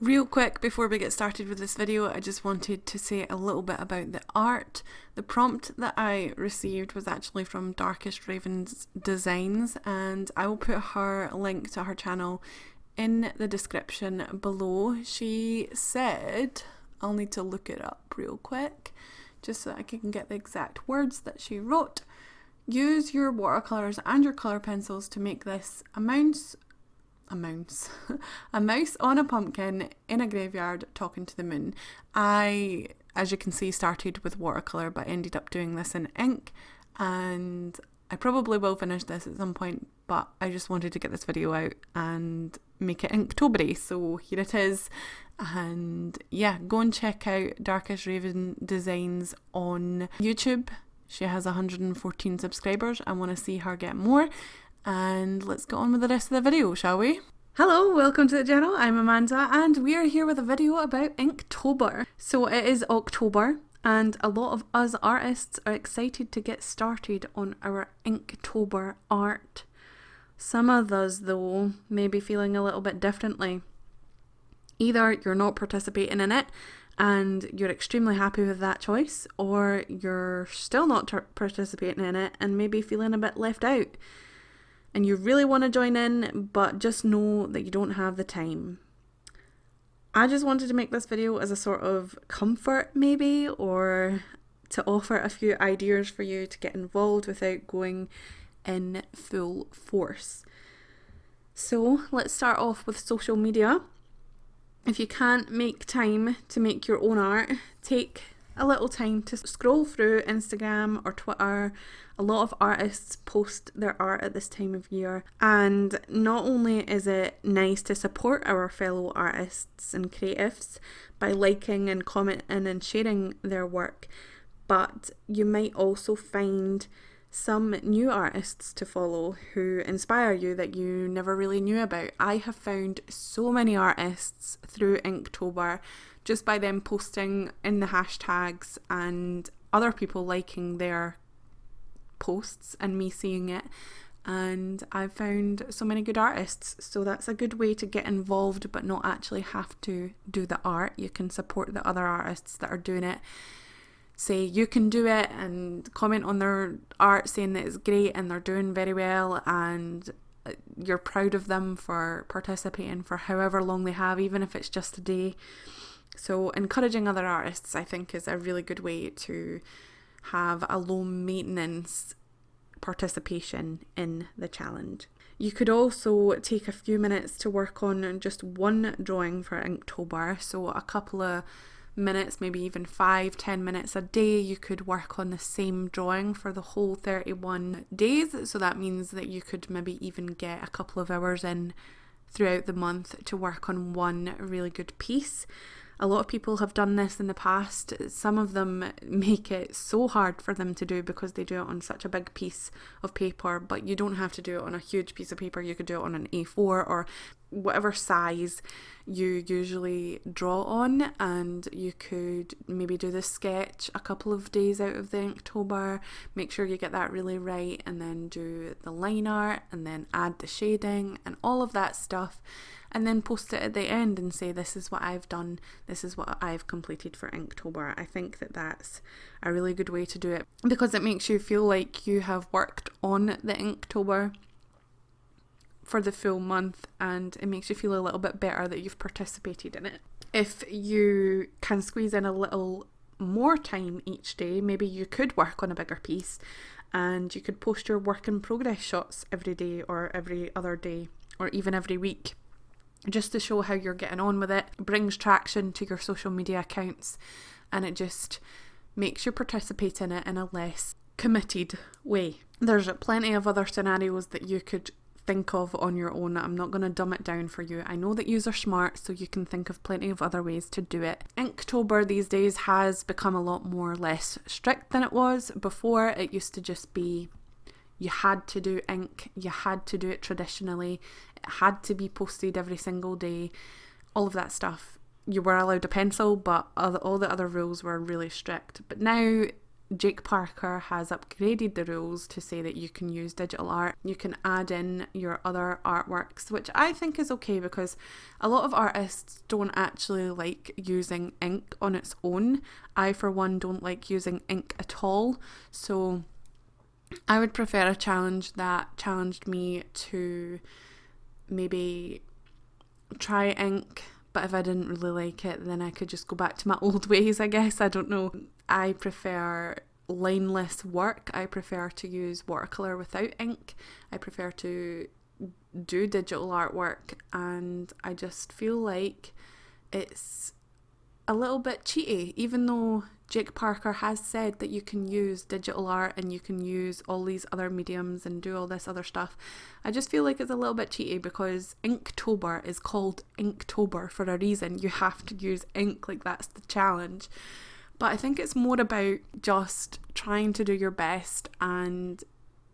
Real quick before we get started with this video, I just wanted to say a little bit about the art. The prompt that I received was actually from Darkest Raven's Designs, and I will put her link to her channel in the description below. She said, I'll need to look it up real quick just so I can get the exact words that she wrote. Use your watercolours and your colour pencils to make this a mouse on a pumpkin in a graveyard talking to the moon. I, as you can see, started with watercolour but ended up doing this in ink, and I probably will finish this at some point, but I just wanted to get this video out and make it Inktobery, so here it is. And yeah, go and check out Darkest Raven Designs on YouTube. She has 114 subscribers. I want to see her get more. And let's get on with the rest of the video, shall we? Hello, welcome to the channel. I'm Amanda and we are here with a video about Inktober. So it is October and a lot of us artists are excited to get started on our Inktober art. Some of us though may be feeling a little bit differently. Either you're not participating in it and you're extremely happy with that choice, or you're still not participating in it and maybe feeling a bit left out. And you really want to join in, but just know that you don't have the time. I just wanted to make this video as a sort of comfort maybe, or to offer a few ideas for you to get involved without going in full force. So let's start off with social media. If you can't make time to make your own art, take a little time to scroll through Instagram or Twitter. A lot of artists post their art at this time of year, and not only is it nice to support our fellow artists and creatives by liking and commenting and sharing their work, but you might also find some new artists to follow who inspire you that you never really knew about. I have found so many artists through Inktober just by them posting in the hashtags and other people liking their posts and me seeing it, and I've found so many good artists. So that's a good way to get involved but not actually have to do the art. You can support the other artists that are doing it, say you can do it, and comment on their art saying that it's great and they're doing very well and you're proud of them for participating for however long they have, even if it's just a day. So encouraging other artists, I think, is a really good way to have a low maintenance participation in the challenge. You could also take a few minutes to work on just one drawing for Inktober, so a couple of minutes, maybe even 5-10 minutes a day. You could work on the same drawing for the whole 31 days, so that means that you could maybe even get a couple of hours in throughout the month to work on one really good piece. A lot of people have done this in the past. Some of them make it so hard for them to do because they do it on such a big piece of paper, but you don't have to do it on a huge piece of paper. You could do it on an A4 or whatever size you usually draw on, and you could maybe do the sketch a couple of days out of the Inktober, make sure you get that really right, and then do the line art and then add the shading and all of that stuff, and then post it at the end and say, this is what I've done, this is what I've completed for Inktober. I think that that's a really good way to do it because it makes you feel like you have worked on the Inktober for the full month, and it makes you feel a little bit better that you've participated in it. If you can squeeze in a little more time each day, maybe you could work on a bigger piece and you could post your work in progress shots every day or every other day or even every week, just to show how you're getting on with it. It brings traction to your social media accounts and it just makes you participate in it in a less committed way. There's plenty of other scenarios that you could think of on your own. I'm not going to dumb it down for you. I know that yous are smart, so you can think of plenty of other ways to do it. Inktober these days has become a lot more less strict than it was before. It used to just be you had to do ink, you had to do it traditionally, it had to be posted every single day, all of that stuff. You were allowed a pencil, but all the other rules were really strict. But now Jake Parker has upgraded the rules to say that you can use digital art. You can add in your other artworks, which I think is okay because a lot of artists don't actually like using ink on its own. I, for one, don't like using ink at all. So I would prefer a challenge that challenged me to maybe try ink, but if I didn't really like it, then I could just go back to my old ways, I guess. I don't know. I prefer lineless work. I prefer to use watercolour without ink. I prefer to do digital artwork, and I just feel like it's a little bit cheaty, even though Jake Parker has said that you can use digital art and you can use all these other mediums and do all this other stuff. I just feel like it's a little bit cheaty because Inktober is called Inktober for a reason. You have to use ink, like that's the challenge. But I think it's more about just trying to do your best, and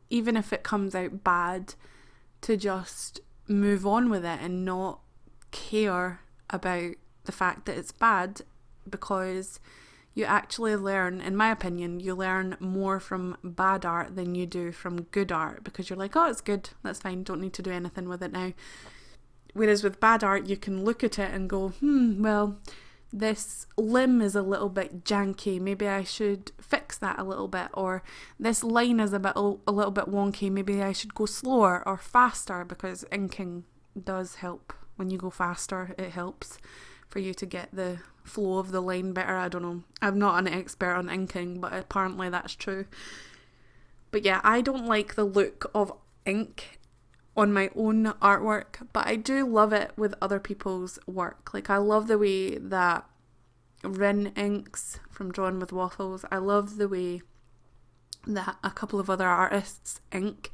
even if it comes out bad, to just move on with it and not care about the fact that it's bad, because you actually learn, in my opinion, you learn more from bad art than you do from good art, because you're like, oh, it's good, that's fine, don't need to do anything with it now. Whereas with bad art, you can look at it and go, well, this limb is a little bit janky, maybe I should fix that a little bit, or this line is a little bit wonky, maybe I should go slower or faster, because inking does help. When you go faster, it helps for you to get the flow of the line better. I don't know, I'm not an expert on inking, but apparently that's true. But yeah, I don't like the look of ink on my own artwork, but I do love it with other people's work. Like, I love the way that Rin inks from Drawn with Waffles. I love the way that a couple of other artists ink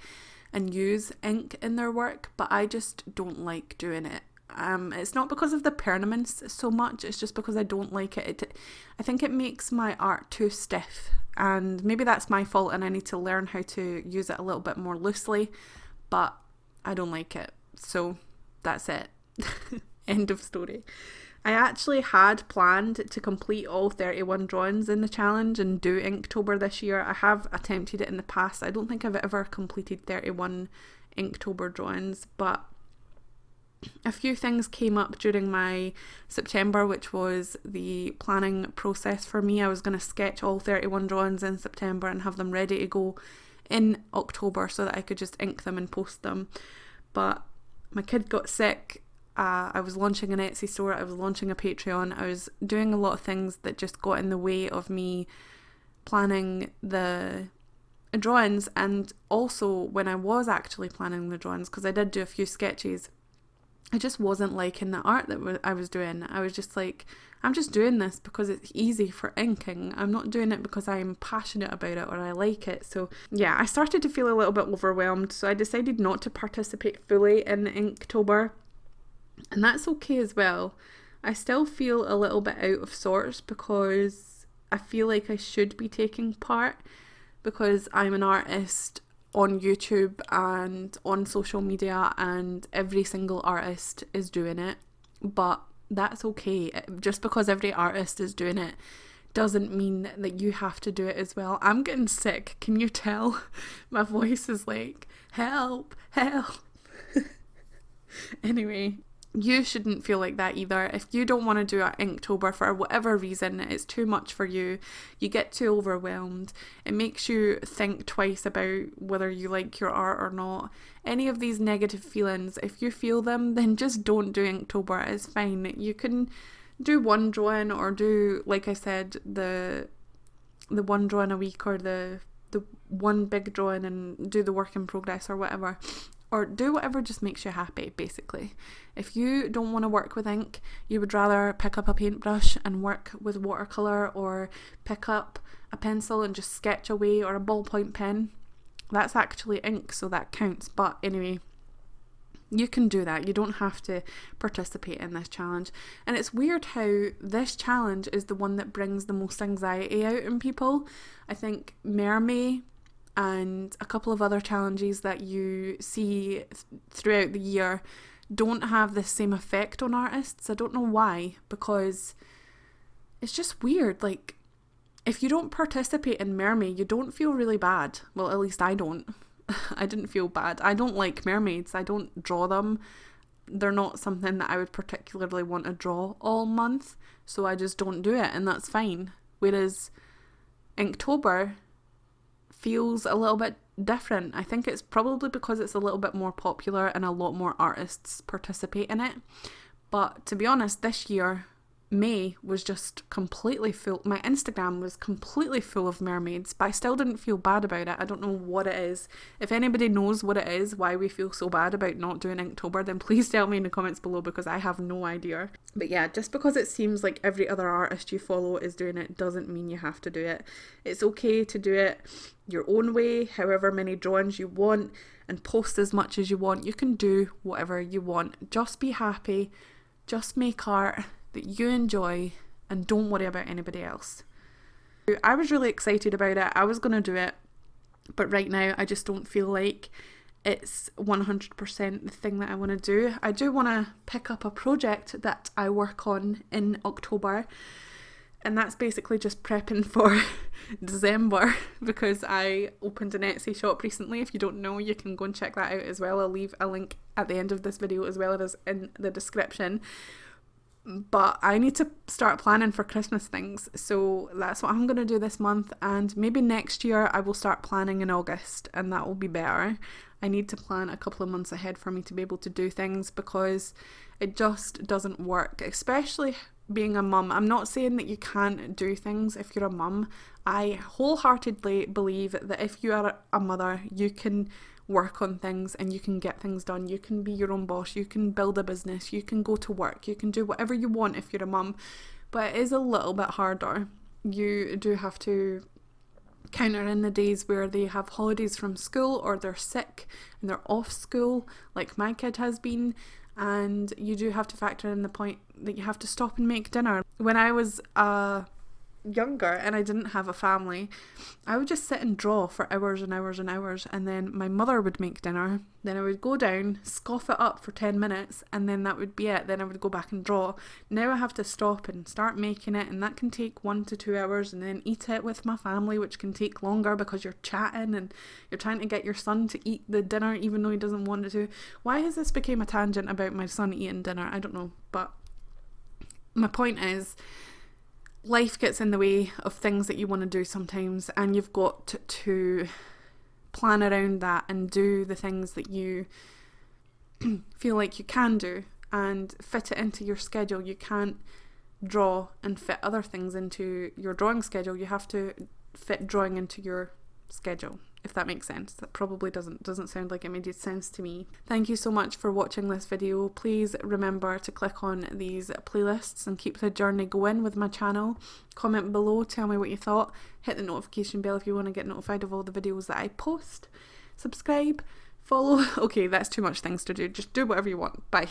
and use ink in their work, but I just don't like doing it. It's not because of the permanence so much, it's just because I don't like it. I think it makes my art too stiff, and maybe that's my fault and I need to learn how to use it a little bit more loosely, but I don't like it. So that's it. End of story. I actually had planned to complete all 31 drawings in the challenge and do Inktober this year. I have attempted it in the past. I don't think I've ever completed 31 Inktober drawings, but a few things came up during my September, which was the planning process for me. I was going to sketch all 31 drawings in September and have them ready to go in October so that I could just ink them and post them. But my kid got sick. I was launching an Etsy store. I was launching a Patreon. I was doing a lot of things that just got in the way of me planning the drawings. And also when I was actually planning the drawings, because I did do a few sketches, I just wasn't liking the art that I was doing. I was just like, I'm just doing this because it's easy for inking. I'm not doing it because I'm passionate about it or I like it. So yeah, I started to feel a little bit overwhelmed. So I decided not to participate fully in Inktober. And that's okay as well. I still feel a little bit out of sorts because I feel like I should be taking part, because I'm an artist on YouTube and on social media, and every single artist is doing it. But that's okay. Just because every artist is doing it doesn't mean that you have to do it as well. I'm getting sick. Can you tell? My voice is like, help, help. Anyway, you shouldn't feel like that either. If you don't want to do Inktober for whatever reason, it's too much for you, you get too overwhelmed, it makes you think twice about whether you like your art or not. Any of these negative feelings, if you feel them, then just don't do Inktober. It's fine. You can do one drawing, or do, like I said, the one drawing a week, or the one big drawing and do the work in progress or whatever. Or do whatever just makes you happy, basically. If you don't want to work with ink, you would rather pick up a paintbrush and work with watercolour, or pick up a pencil and just sketch away, or a ballpoint pen. That's actually ink, so that counts. But anyway, you can do that. You don't have to participate in this challenge. And it's weird how this challenge is the one that brings the most anxiety out in people. I think Mermaid and a couple of other challenges that you see throughout the year don't have the same effect on artists. I don't know why, because it's just weird. Like, if you don't participate in mermaid, you don't feel really bad. Well, at least I don't. I didn't feel bad. I don't like mermaids. I don't draw them. They're not something that I would particularly want to draw all month, so I just don't do it, and that's fine. Whereas Inktober feels a little bit different. I think it's probably because it's a little bit more popular and a lot more artists participate in it. But to be honest, this year, May was just completely full. My Instagram was completely full of mermaids, but I still didn't feel bad about it. I don't know what it is. If anybody knows what it is, why we feel so bad about not doing Inktober, then please tell me in the comments below, because I have no idea. But yeah, just because it seems like every other artist you follow is doing it doesn't mean you have to do it. It's okay to do it your own way, however many drawings you want, and post as much as you want. You can do whatever you want. Just be happy. Just make art that you enjoy, and don't worry about anybody else. I was really excited about it. I was going to do it, but right now I just don't feel like it's 100% the thing that I want to do. I do want to pick up a project that I work on in October, and that's basically just prepping for December, because I opened an Etsy shop recently. If you don't know, you can go and check that out as well. I'll leave a link at the end of this video as well as in the description. But I need to start planning for Christmas things, so that's what I'm going to do this month, and maybe next year I will start planning in August, and that will be better. I need to plan a couple of months ahead for me to be able to do things, because it just doesn't work, especially being a mum. I'm not saying that you can't do things if you're a mum. I wholeheartedly believe that if you are a mother, you can work on things and you can get things done. You can be your own boss, you can build a business, you can go to work, you can do whatever you want if you're a mum. But it is a little bit harder. You do have to counter in the days where they have holidays from school, or they're sick and they're off school, like my kid has been, and you do have to factor in the point that you have to stop and make dinner. When I was younger and I didn't have a family, I would just sit and draw for hours and hours and hours, and then my mother would make dinner, then I would go down, scoff it up for 10 minutes, and then that would be it. Then I would go back and draw. Now I have to stop and start making it, and that can take 1 to 2 hours, and then eat it with my family, which can take longer because you're chatting and you're trying to get your son to eat the dinner even though he doesn't want it to. Why has this become a tangent about my son eating dinner? I don't know, but my point is, life gets in the way of things that you want to do sometimes, and you've got to plan around that and do the things that you feel like you can do and fit it into your schedule. You can't draw and fit other things into your drawing schedule. You have to fit drawing into your schedule, if that makes sense. That probably doesn't sound like it made sense to me. Thank you so much for watching this video. Please remember to click on these playlists and keep the journey going with my channel. Comment below, tell me what you thought. Hit the notification bell if you want to get notified of all the videos that I post. Subscribe, follow. Okay, that's too much things to do. Just do whatever you want. Bye.